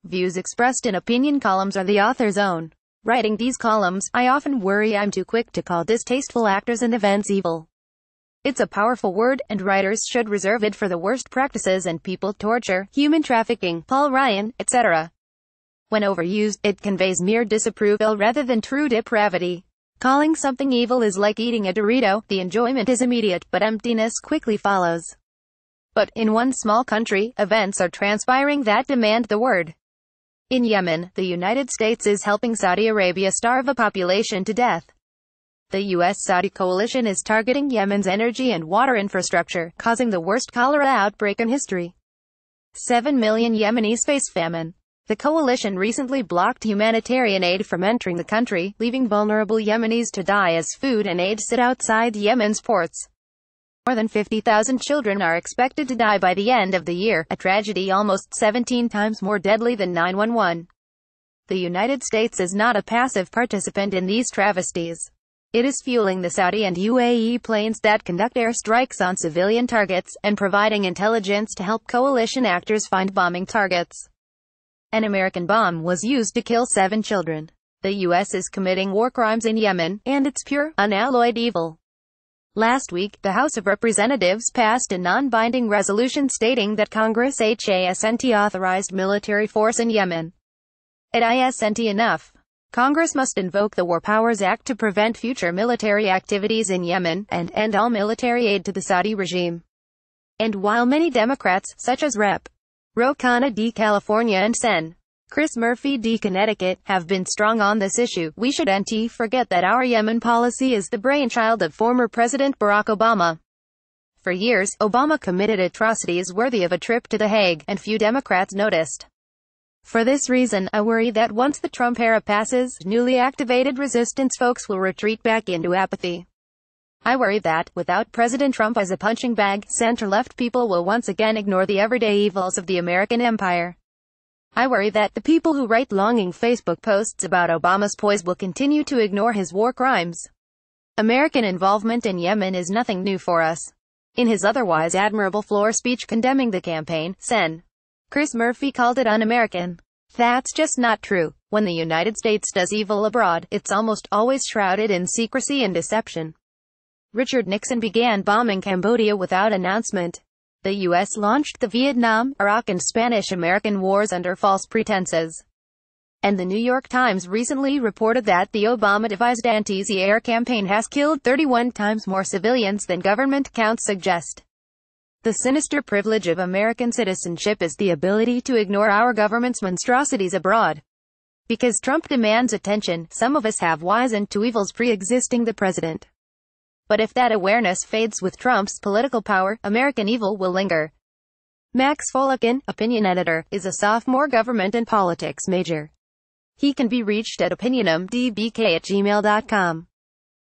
Views expressed in opinion columns are the author's own. Writing these columns, I often worry I'm too quick to call distasteful actors and events evil. It's a powerful word, and writers should reserve it for the worst practices and people torture, human trafficking, Paul Ryan, etc. When overused, it conveys mere disapproval rather than true depravity. Calling something evil is like eating a Dorito. The enjoyment is immediate, but emptiness quickly follows. But, in one small country, events are transpiring that demand the word. In Yemen, the United States is helping Saudi Arabia starve a population to death. The U.S.-Saudi coalition is targeting Yemen's energy and water infrastructure, causing the worst cholera outbreak in history. 7 million Yemenis face famine. The coalition recently blocked humanitarian aid from entering the country, leaving vulnerable Yemenis to die as food and aid sit outside Yemen's ports. More than 50,000 children are expected to die by the end of the year, a tragedy almost 17 times more deadly than 9/11. The United States is not a passive participant in these travesties. It is fueling the Saudi and UAE planes that conduct airstrikes on civilian targets, and providing intelligence to help coalition actors find bombing targets. An American bomb was used to kill 7 children. The U.S. is committing war crimes in Yemen, and it's pure, unalloyed evil. Last week, the House of Representatives passed a non-binding resolution stating that Congress hasn't authorized military force in Yemen. It isn't enough. Congress must invoke the War Powers Act to prevent future military activities in Yemen, and end all military aid to the Saudi regime. And while many Democrats, such as Rep. Ro Khanna D. California and Sen. Chris Murphy D. Connecticut, have been strong on this issue, we shouldn't forget that our Yemen policy is the brainchild of former President Barack Obama. For years, Obama committed atrocities worthy of a trip to The Hague, and few Democrats noticed. For this reason, I worry that once the Trump era passes, newly activated resistance folks will retreat back into apathy. I worry that, without President Trump as a punching bag, center-left people will once again ignore the everyday evils of the American empire. I worry that the people who write longing Facebook posts about Obama's poise will continue to ignore his war crimes. American involvement in Yemen is nothing new for us. In his otherwise admirable floor speech condemning the campaign, Sen. Chris Murphy called it un-American. That's just not true. When the United States does evil abroad, it's almost always shrouded in secrecy and deception. Richard Nixon began bombing Cambodia without announcement. The U.S. launched the Vietnam, Iraq and Spanish-American wars under false pretenses. And the New York Times recently reported that the Obama-devised anti-air campaign has killed 31 times more civilians than government counts suggest. The sinister privilege of American citizenship is the ability to ignore our government's monstrosities abroad. Because Trump demands attention, some of us have wizened to evils pre-existing the president. But if that awareness fades with Trump's political power, American evil will linger. Max Folikin, opinion editor, is a sophomore government and politics major. He can be reached at opinionumdbk@gmail.com.